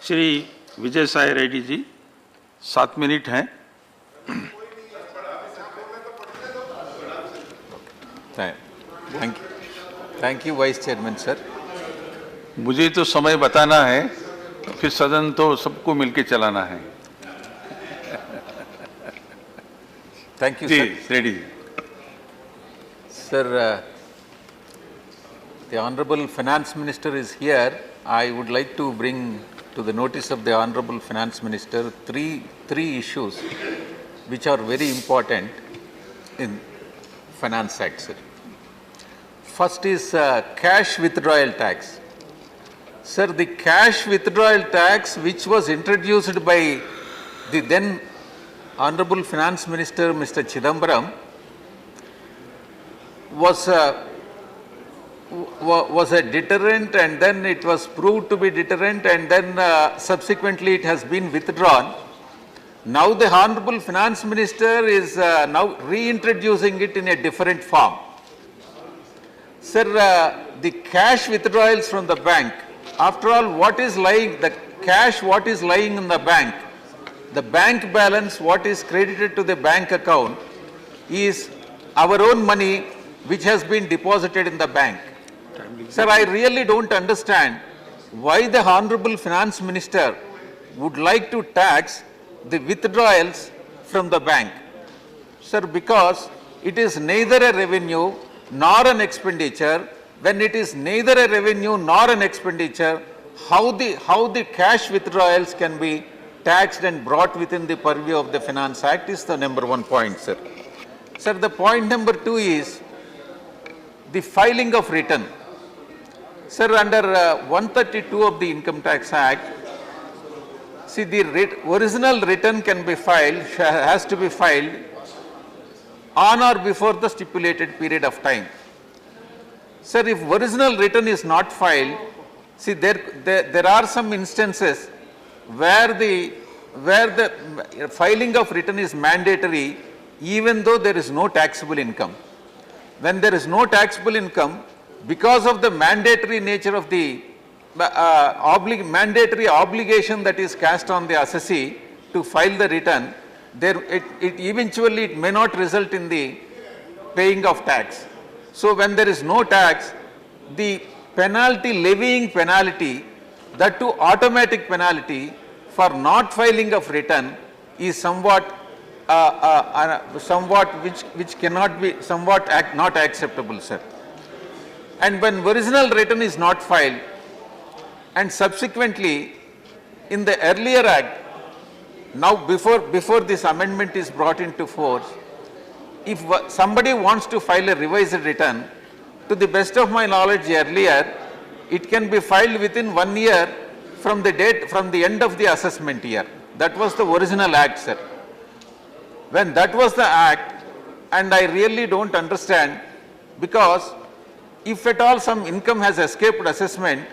Shri Vijayasai Reddy ji 7 minute हैं। Thank you vice chairman sir. मुझे तो समय बताना है, फिर सदन तो सबको मिलके चलाना है। Thank you ji sir. Reddy Sir, the Honorable Finance Minister is here. I would like to bring to the notice of the Honorable Finance Minister three issues which are very important in Finance Act, sir. First is cash withdrawal tax. Sir, the cash withdrawal tax which was introduced by the then Honorable Finance Minister Mr. Chidambaram was a deterrent, and then it was proved to be deterrent, and then subsequently it has been withdrawn. Now the Honorable Finance Minister is now reintroducing it in a different form. Sir, the cash withdrawals from the bank, after all, what is lying, the cash what is lying in the bank balance what is credited to the bank account is our own money which has been deposited in the bank. Sir, I really don't understand why the Honorable Finance Minister would like to tax the withdrawals from the bank. Sir, because it is neither a revenue nor an expenditure. When it is neither a revenue nor an expenditure, how the cash withdrawals can be taxed and brought within the purview of the Finance Act is the number one point, sir. Sir, the point number two is the filing of return. Sir, under 132 of the Income Tax Act, see, the original return can be filed, has to be filed on or before the stipulated period of time. Sir, if original return is not filed, see, there are some instances where the filing of return is mandatory even though there is no taxable income. When there is no taxable income, because of the mandatory nature of the mandatory obligation that is cast on the assessee to file the return, eventually it may not result in the paying of tax. So when there is no tax, the penalty, levying penalty, that too automatic penalty for not filing of return is somewhat which cannot be not acceptable, sir. And when original return is not filed, and subsequently in the earlier act, now before this amendment is brought into force, if somebody wants to file a revised return, to the best of my knowledge earlier, it can be filed within 1 year from the end of the assessment year. That was the original act, sir. When that was the act, and I really don't understand, because if at all some income has escaped assessment,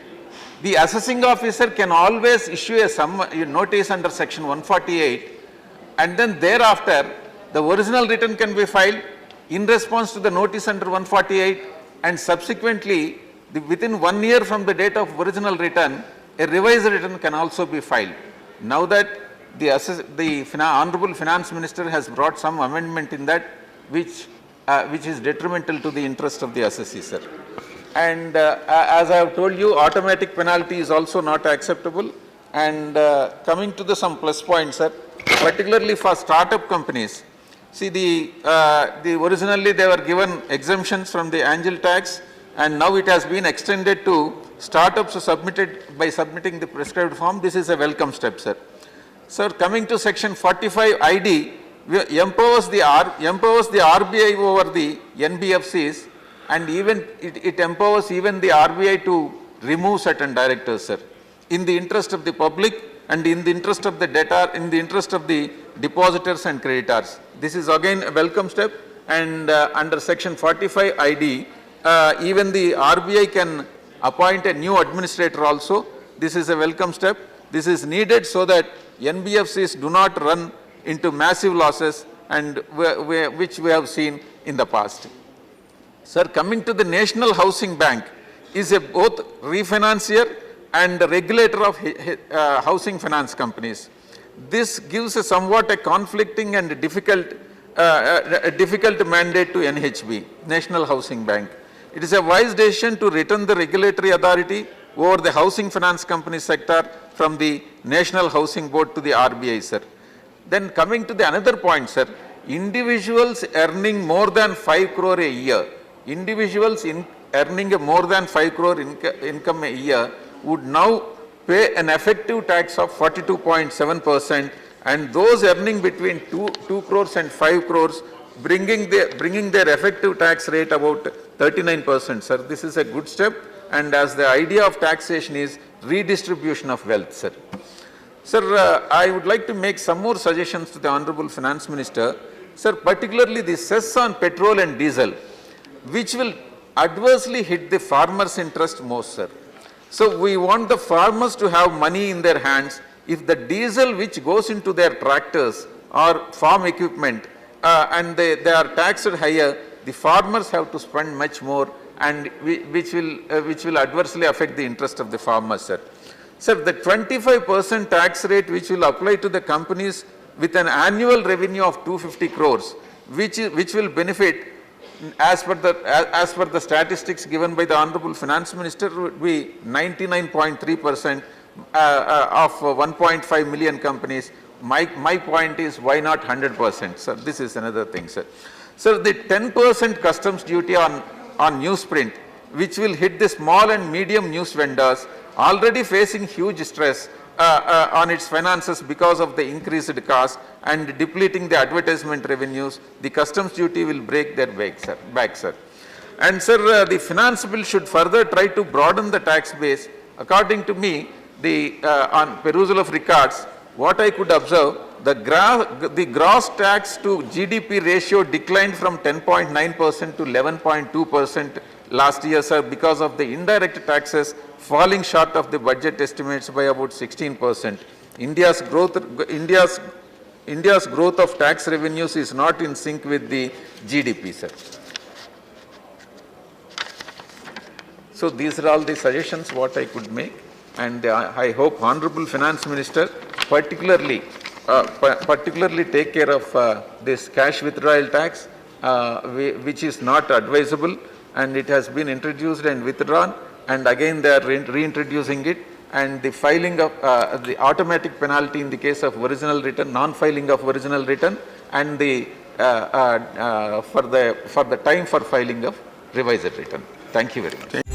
the assessing officer can always issue a notice under section 148, and then thereafter the original return can be filed in response to the notice under 148, and subsequently within 1 year from the date of original return, a revised return can also be filed. Now that the Honorable Finance Minister has brought some amendment in that which is detrimental to the interest of the assessee, sir. And as I have told you, automatic penalty is also not acceptable. And coming to some plus points, sir, particularly for startup companies, see, originally they were given exemptions from the angel tax, and now it has been extended to startups by submitting the prescribed form. This is a welcome step, sir. Sir, coming to section 45 ID, empowers the RBI over the NBFCs, and even it empowers even the RBI to remove certain directors, sir, in the interest of the public and in the interest of the debtor, in the interest of the depositors and creditors. This is again a welcome step, and under section 45 ID, even the RBI can appoint a new administrator also. This is a welcome step. This is needed so that NBFCs do not run into massive losses, and which we have seen in the past. Sir, coming to the National Housing Bank is a both refinancier and the regulator of housing finance companies. This gives a somewhat a conflicting and difficult mandate to NHB, National Housing Bank. It is a wise decision to return the regulatory authority over the housing finance company sector from the National Housing Board to the RBI, sir. Then coming to the another point, sir, individuals earning more than 5 crore a year, individuals earning more than 5 crore income a year would now pay an effective tax of 42.7%, and those earning between 2 crores and 5 crores bringing their effective tax rate about 39%, sir. This is a good step, and as the idea of taxation is redistribution of wealth, sir. Sir, I would like to make some more suggestions to the Honorable Finance Minister. Sir, particularly the cess on petrol and diesel, which will adversely hit the farmers' interest most, sir. So we want the farmers to have money in their hands. If the diesel which goes into their tractors or farm equipment and they are taxed higher, the farmers have to spend much more, and which will adversely affect the interest of the farmers, sir. Sir, the 25% tax rate which will apply to the companies with an annual revenue of 250 crores, which will benefit, as per the statistics given by the Honorable Finance Minister, would be 99.3% of 1.5 million companies. My point is, why not 100%? Sir, this is another thing, sir. Sir, the 10% customs duty on newsprint, which will hit the small and medium news vendors, already facing huge stress on its finances because of the increased cost and depleting the advertisement revenues. The customs duty will break their back, sir. And sir, the finance bill should further try to broaden the tax base. According to me, on perusal of records, what I could observe, the gross tax to GDP ratio declined from 10.9% to 11.2% last year, sir, because of the indirect taxes falling short of the budget estimates by about 16%. India's growth of tax revenues is not in sync with the GDP, sir. So these are all the suggestions what I could make, and I hope Honorable Finance Minister particularly take care of this cash withdrawal tax, which is not advisable, and it has been introduced and withdrawn, and again they are reintroducing it, and the filing of the automatic penalty in the case of original return, non-filing of original return, and the for the time for filing of revised return. Thank you very much.